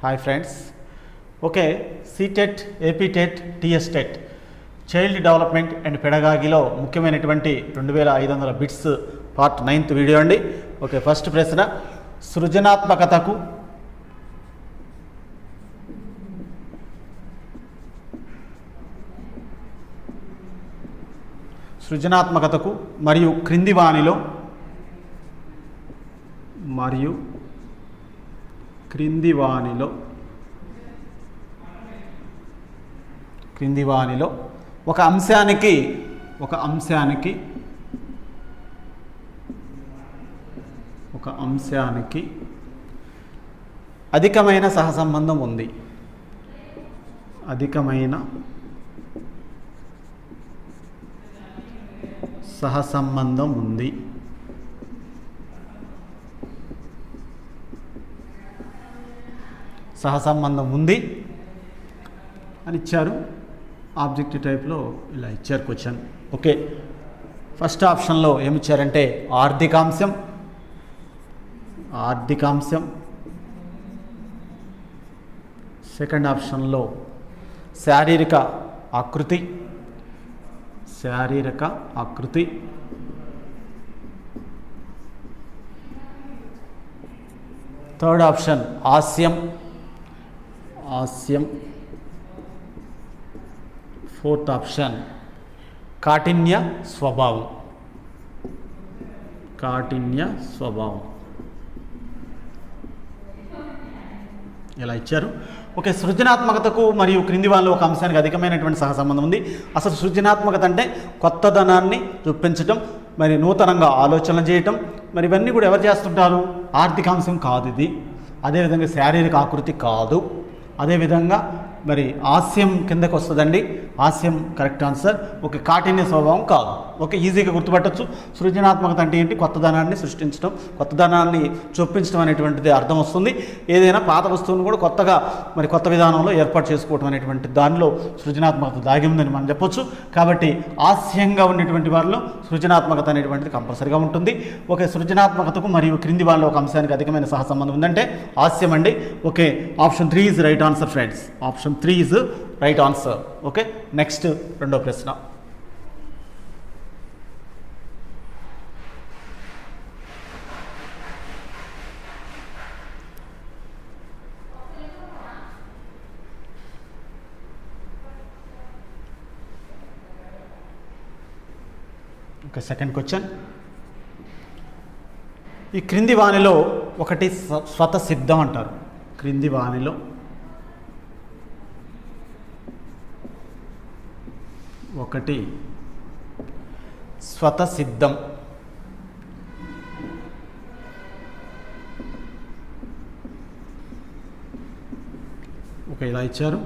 Hi friends. Okay, CTET, APTET, TSTET child development and పెడగాగిలో ముఖ్యమైనటువంటి 2500 bits part 9th video అండి. Okay, first ప్రశ్న, సృజనాత్మకతకు మరియు క్రింది వానిలో ఒక అంశానికి అధికమైన సహసంబంధం ఉంది. సహసంబంధం ఉంది అని ఇచ్చారు. ఆబ్జెక్టివ్ టైప్లో ఇలా ఇచ్చారు క్వశ్చన్. ఓకే, ఫస్ట్ ఆప్షన్లో ఏమిచ్చారంటే ఆర్థికాంశం, సెకండ్ ఆప్షన్లో శారీరక ఆకృతి, థర్డ్ ఆప్షన్ హాస్యం, ఫోర్త్ ఆప్షన్ కాఠిన్య స్వభావం. ఇలా ఇచ్చారు. ఓకే, సృజనాత్మకతకు మరియు క్రింది వాళ్ళలో ఒక అంశానికి అధికమైనటువంటి సహసంబంధం ఉంది. అసలు సృజనాత్మకత అంటే కొత్తదనాన్ని చూపించటం, మరి నూతనంగా ఆలోచన చేయటం, మరి ఇవన్నీ కూడా ఎవరు చేస్తుంటారు? ఆర్థికాంశం కాదు ఇది. అదేవిధంగా శారీరక ఆకృతి కాదు. అదేవిధంగా మరి హాస్యం కిందకు వస్తుందండి. హాస్యం కరెక్ట్ ఆన్సర్. ఓకే, కాఠిన్య స్వభావం కాదు. ఓకే, ఈజీగా గుర్తుపట్టచ్చు. సృజనాత్మకత అంటే ఏంటి? కొత్తదనాన్ని సృష్టించడం, కొత్తదనాన్ని చొప్పించడం అనేటువంటిది అర్థం వస్తుంది. ఏదైనా పాత వస్తువును కూడా కొత్తగా మరి కొత్త విధానంలో ఏర్పాటు చేసుకోవడం అనేటువంటి దానిలో సృజనాత్మకత దాగి ఉందని మనం చెప్పొచ్చు. కాబట్టి హాస్యంగా ఉండేటువంటి వారిలో సృజనాత్మకత అనేటువంటిది కంపల్సరిగా ఉంటుంది. ఓకే, సృజనాత్మకతకు మరియు క్రింది వాళ్ళ ఒక అంశానికి అధికమైన సహసంబంధం ఉందంటే హాస్యం అండి. Okay, option 3 is right answer friends. Option 3 is right answer. Okay, next రెండో ప్రశ్న. Okay, second question. ఈ క్రింది వానిలో ఒకటి స్వతసిద్ధం అంటారు. క్రింది వానిలో ఒకటి స్వతసిద్ధం. ఓకే, ఇలా ఇచ్చారు.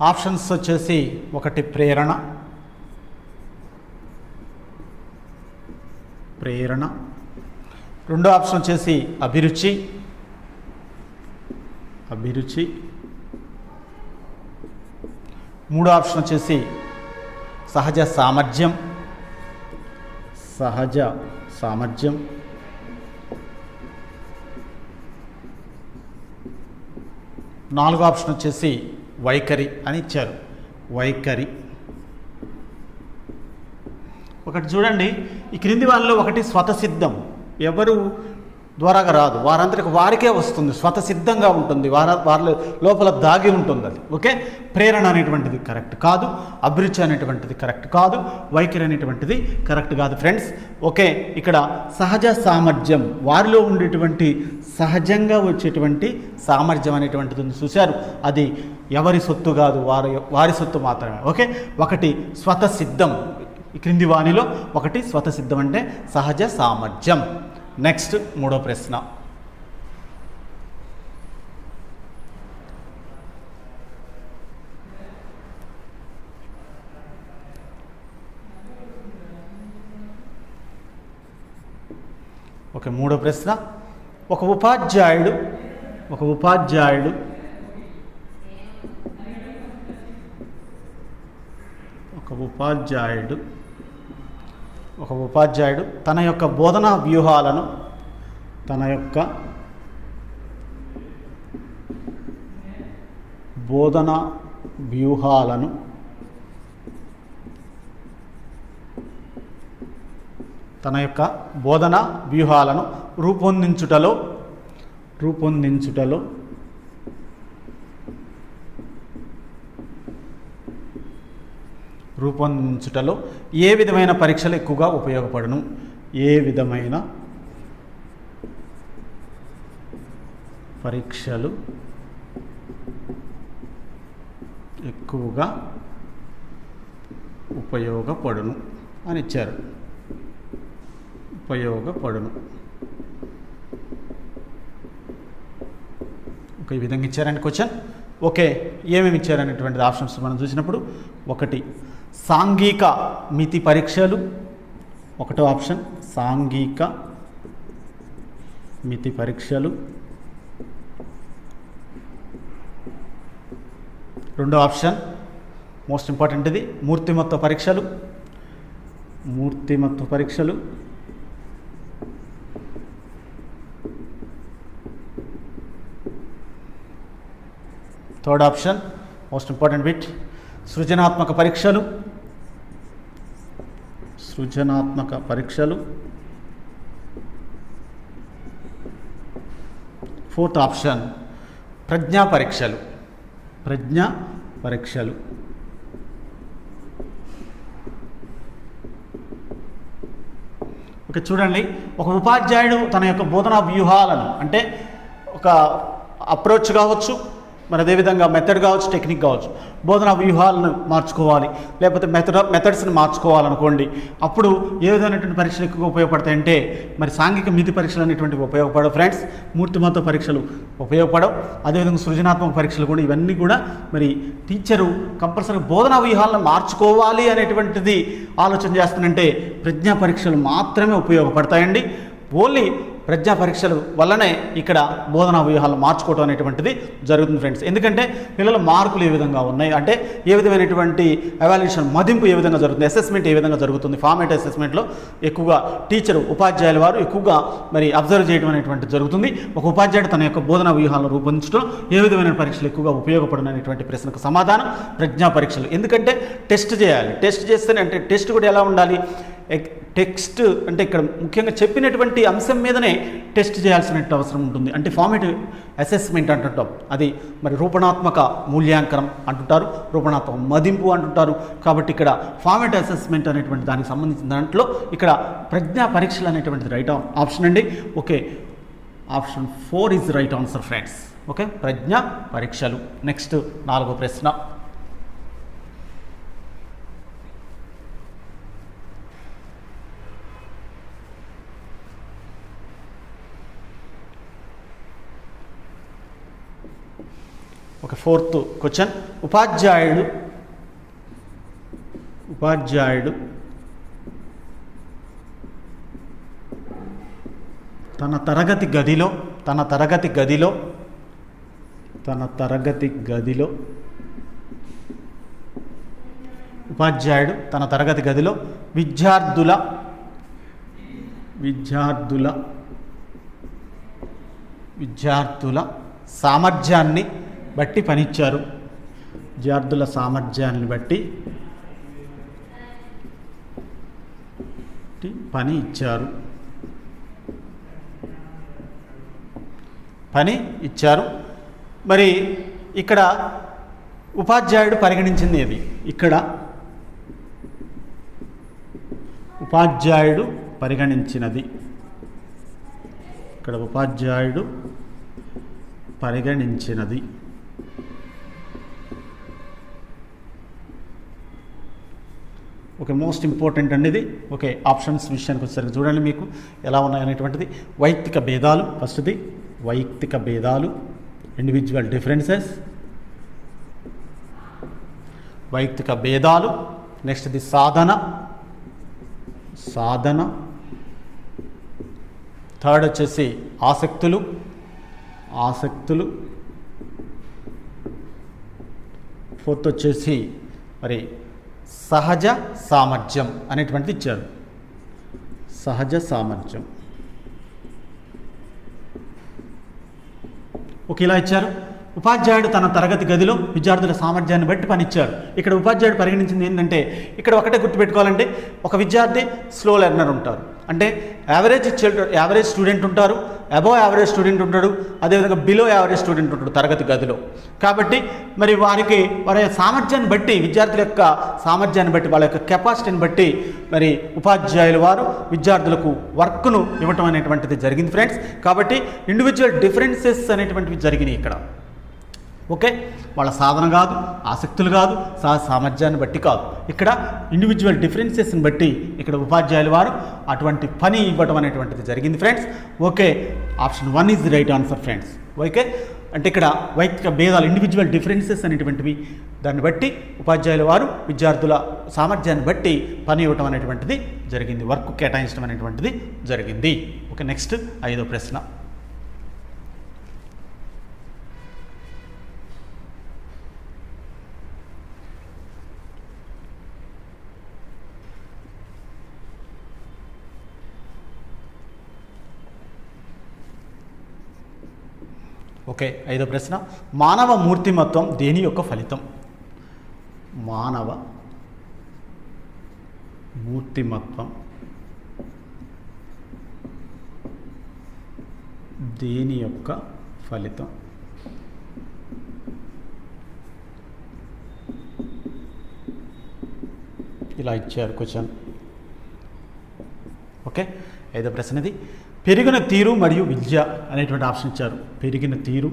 ఆప్షన్స్ వచ్చేసి ఒకటి ప్రేరణ, రెండో ఆప్షన్ వచ్చేసి అభిరుచి, మూడో ఆప్షన్ వచ్చేసి సహజ సామర్థ్యం, నాలుగో ఆప్షన్ వచ్చేసి వైఖరి అని ఇచ్చారు. ఒకటి చూడండి, ఈ క్రింది వాళ్ళలో ఒకటి స్వతసిద్ధం. ఎవరు ద్వారాగా రాదు, వారందరికి వారికే వస్తుంది, స్వతసిద్ధంగా ఉంటుంది, వాళ్ళ లోపల దాగి ఉంటుంది అది. ఓకే, ప్రేరణ అనేటువంటిది కరెక్ట్ కాదు, అభిరుచి అనేటువంటిది కరెక్ట్ కాదు, వైఖరి అనేటువంటిది కరెక్ట్ కాదు ఫ్రెండ్స్. ఓకే, ఇక్కడ సహజ సామర్థ్యం, వారిలో ఉండేటువంటి సహజంగా వచ్చేటువంటి సామర్థ్యం అనేటువంటిది చూశారు. అది ఎవరి సొత్తు కాదు, వారి సొత్తు మాత్రమే. ఓకే, ఒకటి స్వతసిద్ధం. ఈ క్రింది వానిలో ఒకటి స్వతసిద్ధం అంటే సహజ సామర్థ్యం. నెక్స్ట్ మూడో ప్రశ్న. ఓకే, మూడో ప్రశ్న. ఒక ఉపాధ్యాయుడు ఒక ఉపాధ్యాయుడు తన యొక్క బోధనా వ్యూహాలను బోధన వ్యూహాలను తన యొక్క బోధన వ్యూహాలను రూపొందించుటలో ఏ విధమైన పరీక్షలు ఎక్కువగా ఉపయోగపడును? ఏ విధమైన పరీక్షలు ఎక్కువగా ఉపయోగపడును అని ఇచ్చారు. ఉపయోగపడును. ఒక ఈ విధంగా ఇచ్చారండి క్వశ్చన్. ఓకే, ఏమేమి ఇచ్చారనేటువంటిది ఆప్షన్స్ మనం చూసినప్పుడు, ఒకటి సాంఘిక మితి పరీక్షలు, ఒకటో ఆప్షన్ సాంఘిక మితి పరీక్షలు. రెండో ఆప్షన్ మోస్ట్ ఇంపార్టెంట్, ఇది మూర్తిమత్వ పరీక్షలు. Third option most important bit, సృజనాత్మక పరీక్షలు. ఫోర్త్ ఆప్షన్ ప్రజ్ఞా పరీక్షలు. ఓకే, చూడండి, ఒక ఉపాధ్యాయుడు తన యొక్క బోధనా వ్యూహాలను, అంటే ఒక అప్రోచ్ కావచ్చు, మరి అదేవిధంగా మెథడ్ కావచ్చు, టెక్నిక్ కావచ్చు, బోధనా వ్యూహాలను మార్చుకోవాలి, లేకపోతే మెథడ్స్ని మార్చుకోవాలనుకోండి. అప్పుడు ఏ విధమైనటువంటి పరీక్షలు ఎక్కువగా ఉపయోగపడతాయంటే, మరి సాంఘిక మితి పరీక్షలు అనేటువంటివి ఉపయోగపడవు ఫ్రెండ్స్, మూర్తిమత్వ పరీక్షలు ఉపయోగపడవు, అదేవిధంగా సృజనాత్మక పరీక్షలు కూడా. ఇవన్నీ కూడా మరి టీచరు కంపల్సరీ బోధనా వ్యూహాలను మార్చుకోవాలి అనేటువంటిది ఆలోచన చేస్తానంటే ప్రజ్ఞా పరీక్షలు మాత్రమే ఉపయోగపడతాయండి. ఓన్లీ ప్రజ్ఞా పరీక్షలు వల్లనే ఇక్కడ బోధనా వ్యూహాలను మార్చుకోవడం అనేటువంటిది జరుగుతుంది ఫ్రెండ్స్. ఎందుకంటే పిల్లల మార్కులు ఏ విధంగా ఉన్నాయి, అంటే ఏ విధమైనటువంటి ఎవాల్యుయేషన్ మదింపు ఏ విధంగా జరుగుతుంది, అసెస్మెంట్ ఏ విధంగా జరుగుతుంది, ఫార్మేట్ అసెస్మెంట్లో ఎక్కువగా టీచరు ఉపాధ్యాయుల వారు ఎక్కువగా మరి అబ్జర్వ్ చేయడం అనేటువంటిది జరుగుతుంది. ఒక ఉపాధ్యాయుడు తన యొక్క బోధనా వ్యూహాలను రూపొందించడం ఏ విధమైన పరీక్షలు ఎక్కువగా ఉపయోగపడను అనేటువంటి ప్రశ్నకు సమాధానం ప్రజ్ఞా పరీక్షలు. ఎందుకంటే టెస్ట్ చేయాలి, టెస్ట్ చేస్తేనే, అంటే టెస్ట్ కూడా ఎలా ఉండాలి, టెక్స్ట్ అంటే ఇక్కడ ముఖ్యంగా చెప్పినటువంటి అంశం మీదనే టెస్ట్ చేయాల్సిన అవసరం ఉంటుంది. అంటే ఫార్మేటివ్ అసెస్మెంట్ అంటుంటాం, అది మరి రూపణాత్మక మూల్యాంకనం అంటుంటారు, రూపణాత్మక మదింపు అంటుంటారు. కాబట్టి ఇక్కడ ఫార్మేటివ్ అసెస్మెంట్ అనేటువంటి దానికి సంబంధించిన దాంట్లో ఇక్కడ ప్రజ్ఞా పరీక్షలు అనేటువంటిది రైట్ ఆప్షన్ అండి. Okay, option 4 is right answer friends. Okay, ప్రజ్ఞా పరీక్షలు. నెక్స్ట్ 4వ ప్రశ్న. ఒక 4th క్వశ్చన్, ఉపాధ్యాయుడు తన తరగతి గదిలో విద్యార్థుల సామర్థ్యాన్ని బట్టి పనిచ్చారు. విద్యార్థుల సామర్థ్యాన్ని బట్టి పని ఇచ్చారు. మరి ఇక్కడ ఉపాధ్యాయుడు పరిగణించింది ఏది? ఇక్కడ ఉపాధ్యాయుడు పరిగణించినది ఓకే, మోస్ట్ ఇంపార్టెంట్ అండి ఇది. ఓకే, ఆప్షన్స్ విషయానికి వచ్చేసరికి చూడండి మీకు ఎలా ఉన్నాయనేటువంటిది. వైయక్తిక భేదాలు, ఫస్ట్ది వైయక్తిక భేదాలు, ఇండివిజువల్ డిఫరెన్సెస్, వైయక్తిక భేదాలు. నెక్స్ట్ది సాధన. థర్డ్ వచ్చేసి ఆసక్తులు. ఫోర్త్ వచ్చేసి మరి సహజ సామర్థ్యం అనేటువంటిది ఇచ్చారు. సహజ సామర్థ్యం. ఓకే, ఇలా ఇచ్చారు. ఉపాధ్యాయుడు తన తరగతి గదిలో విద్యార్థుల సామర్థ్యాన్ని బట్టి పనిచ్చాడు. ఇక్కడ ఉపాధ్యాయుడు పరిగణించింది ఏంటంటే, ఇక్కడ ఒకటే గుర్తుపెట్టుకోవాలంటే, ఒక విద్యార్థి స్లో లెర్నర్ ఉంటారు, అంటే యావరేజ్ స్టూడెంట్ ఉంటారు, అబోవ్ యావరేజ్ స్టూడెంట్ ఉంటాడు, అదేవిధంగా బిలో యావరేజ్ స్టూడెంట్ ఉంటాడు తరగతి గదిలో. కాబట్టి మరి వారి సామర్థ్యాన్ని బట్టి, విద్యార్థుల యొక్క సామర్థ్యాన్ని బట్టి, వాళ్ళ యొక్క కెపాసిటీని బట్టి మరి ఉపాధ్యాయులు వారు విద్యార్థులకు వర్క్ను ఇవ్వటం అనేటువంటిది జరిగింది ఫ్రెండ్స్. కాబట్టి ఇండివిజువల్ డిఫరెన్సెస్ అనేటువంటివి జరిగినాయి ఇక్కడ. ఓకే, వాళ్ళ సాధన కాదు, ఆసక్తులు కాదు, సామర్థ్యాన్ని బట్టి కాదు, ఇక్కడ ఇండివిజువల్ డిఫరెన్సెస్ని బట్టి ఇక్కడ ఉపాధ్యాయులు వారు అటువంటి పని ఇవ్వడం అనేటువంటిది జరిగింది friends. Okay, option 1 is the right answer friends. Okay, అంటే ఇక్కడ వైయక్తిక భేదాలు, ఇండివిజువల్ డిఫరెన్సెస్ అనేటువంటివి, దాన్ని బట్టి ఉపాధ్యాయుల వారు విద్యార్థుల సామర్థ్యాన్ని బట్టి పని ఇవ్వటం అనేటువంటిది జరిగింది, వర్క్ కేటాయించడం అనేటువంటిది జరిగింది. ఓకే, నెక్స్ట్ 5వ ప్రశ్న. ఓకే, 5వ ప్రశ్న. మానవ మూర్తిమత్వం దేని యొక్క ఫలితం? మానవ మూర్తిమత్వం దేని యొక్క ఫలితం? ఇలా ఇచ్చారు క్వశ్చన్. ఓకే, 5వ ప్రశ్నది పెరిగిన తీరు మరియు విద్య అనేటువంటి ఆప్షన్ ఇచ్చారు. పెరిగిన తీరు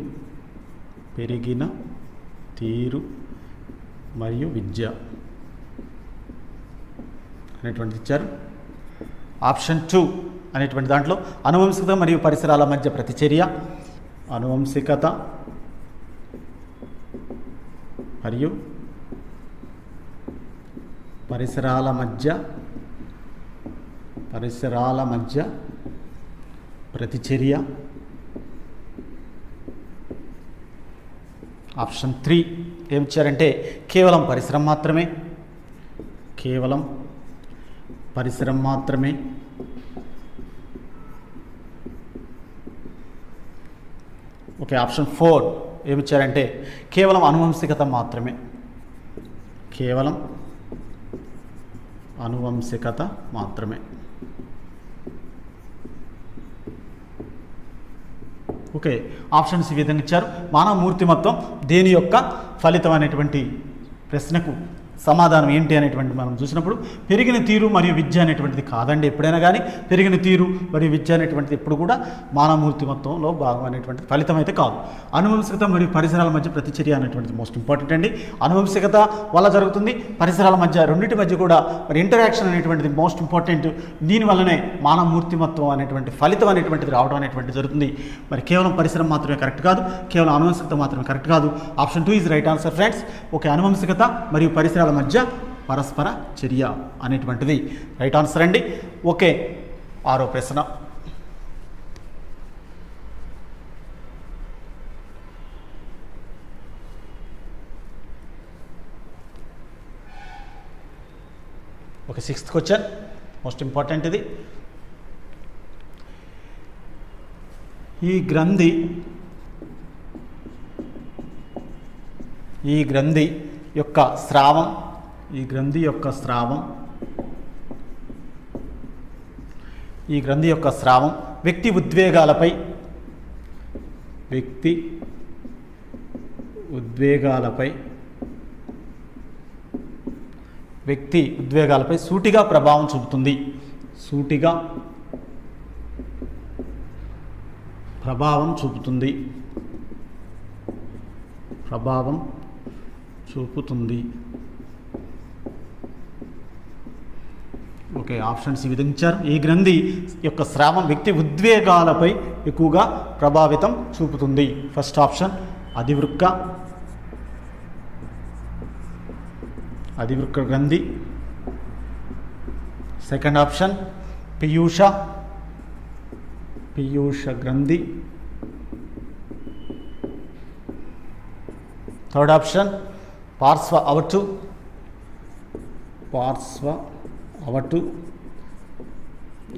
మరియు విద్య అనేటువంటిది ఇచ్చారు. ఆప్షన్ 2 అనేటువంటి దాంట్లో అనువంశికత మరియు పరిసరాల మధ్య ప్రతిచర్య, అనువంశికత మరియు పరిసరాల మధ్య ప్రతిచర్య. ఆప్షన్ 3 ఏమిచ్చారంటే కేవలం పరిసరం మాత్రమే. ఓకే, ఆప్షన్ 4 ఏమిచ్చారంటే కేవలం అనువంశికత మాత్రమే. ఓకే, ఆప్షన్స్ ఈ విధంగా ఇచ్చారు. మానవ మూర్తిమత్వం దేని యొక్క ఫలితం అనేటువంటి ప్రశ్నకు సమాధానం ఏంటి అనేటువంటి మనం చూసినప్పుడు పెరిగిన తీరు మరియు విద్య అనేటువంటిది కాదండి. ఎప్పుడైనా కానీ పెరిగిన తీరు మరియు విద్య అనేటువంటిది ఎప్పుడు కూడా మానవమూర్తిమత్వంలో భాగం అనేటువంటిది ఫలితం అయితే కాదు. అనువంశికత మరియు పరిసరాల మధ్య ప్రతిచర్య అనేటువంటిది మోస్ట్ ఇంపార్టెంట్ అండి. అనువంశికత వల్ల జరుగుతుంది, పరిసరాల మధ్య రెండింటి మధ్య కూడా మరి ఇంటరాక్షన్ అనేటువంటిది మోస్ట్ ఇంపార్టెంట్. దీనివల్లనే మానవమూర్తిమత్వం అనేటువంటి ఫలితం అనేటువంటిది రావడం అనేటువంటిది జరుగుతుంది. మరి కేవలం పరిసరం మాత్రమే కరెక్ట్ కాదు, కేవలం అనువంశికత మాత్రమే కరెక్ట్ కాదు. Option 2 is right answer friends. Okay, అనువంశికత మరియు పరిసరాల మధ్య పరస్పర చర్య అనేటువంటిది రైట్ ఆన్సర్ అండి. ఓకే, 6వ ప్రశ్న. Okay, 6th question most important. ఇది ఈ గ్రంథి యొక్క స్రావం వ్యక్తి ఉద్వేగాలపై సూటిగా ప్రభావం చూపుతుంది. ఓకే, ఆప్షన్స్ ఈ విధంగా ఇచ్చారు. ఈ గ్రంథి యొక్క స్రావం వ్యక్తి ఉద్వేగాలపై ఎక్కువగా ప్రభావితం చూపుతుంది. ఫస్ట్ ఆప్షన్ అధివృక్క గ్రంథి. సెకండ్ ఆప్షన్ పీయూష గ్రంథి. థర్డ్ ఆప్షన్ పార్శ్వ అవటు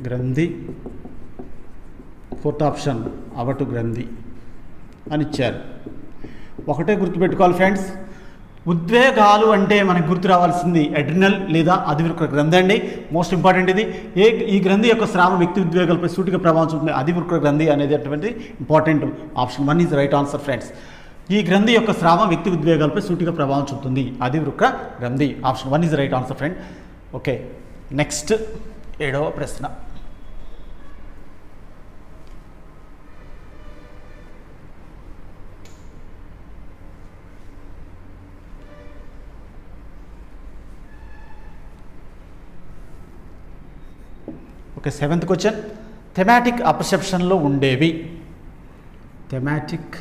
గ్రంథి. ఫోర్త్ ఆప్షన్ అవటు గ్రంథి అని ఇచ్చారు. ఒకటే గుర్తుపెట్టుకోవాలి ఫ్రెండ్స్, ఉద్వేగాలు అంటే మనకు గుర్తు రావాల్సింది అడ్రినల్ లేదా అధివృక్క గ్రంథి అండి. మోస్ట్ ఇంపార్టెంట్ ఇది. ఈ గ్రంథి యొక్క స్రావం వ్యక్తి ఉద్వేగాలపై సూటిగా ప్రభావం చూపుతుంది. అధివృక్క గ్రంథి అనేది అటువంటి important. Option 1 is right answer friends. ఈ గ్రంథి యొక్క స్రావం వ్యక్తి ఉద్వేగాలపై సూటిగా ప్రభావం చూపుతుంది. అధివృక్క గ్రంథి. Option 1 is right answer friend. Okay, next 7వ ప్రశ్న. Okay, 7th question. థెమాటిక్ అపర్సెప్షన్లో ఉండేవి. థెమాటిక్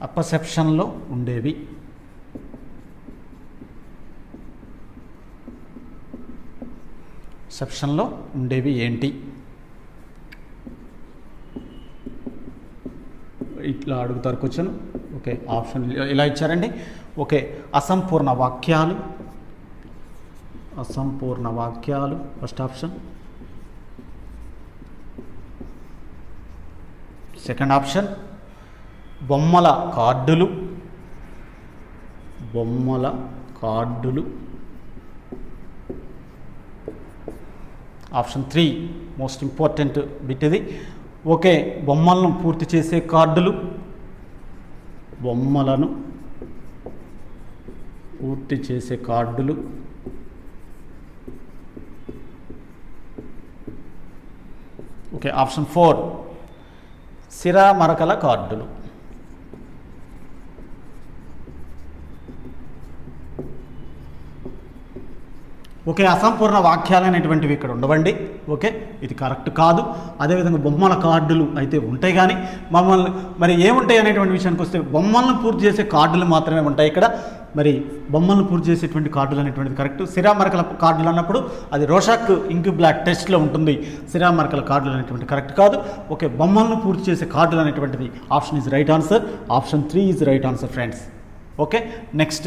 అపర్సెప్షన్లో ఉండేవి. సెప్షన్లో ఉండేవి ఏంటి? ఇట్లా అడుగుతారు క్వశ్చన్. ఓకే, ఆప్షన్ ఇలా ఇచ్చారండి. ఓకే, అసంపూర్ణ వాక్యాలు. అసంపూర్ణ వాక్యాలు ఫస్ట్ ఆప్షన్. సెకండ్ ఆప్షన్ బొమ్మల కార్డులు. బొమ్మల కార్డులు. ఆప్షన్ 3 మోస్ట్ ఇంపార్టెంట్ బిట్ ఇది. ఓకే, బొమ్మలను పూర్తి చేసే కార్డులు. బొమ్మలను పూర్తి చేసే కార్డులు. ఓకే, ఆప్షన్ 4 సిరా మరకల కార్డులు. ఓకే, అసంపూర్ణ వాక్యాలు అనేటువంటివి ఇక్కడ ఉండవండి. ఓకే, ఇది కరెక్ట్ కాదు. అదేవిధంగా బొమ్మల కార్డులు అయితే ఉంటాయి, కానీ మమ్మల్ని మరి ఏముంటాయి అనేటువంటి విషయానికి వస్తే బొమ్మలను పూర్తి చేసే కార్డులు మాత్రమే ఉంటాయి ఇక్కడ. మరి బొమ్మలను పూర్తి చేసేటువంటి కార్డులు అనేటువంటిది కరెక్ట్. సిరామరకల కార్డులు అన్నప్పుడు అది రోషాక్ ఇంక్ బ్లాక్ టెస్ట్లో ఉంటుంది. సిరామరకల కార్డులు అనేటువంటి కరెక్ట్ కాదు. ఓకే, బొమ్మలను పూర్తి చేసే కార్డులు అనేటువంటిది option is right answer. Option 3 is right answer friends. Okay, next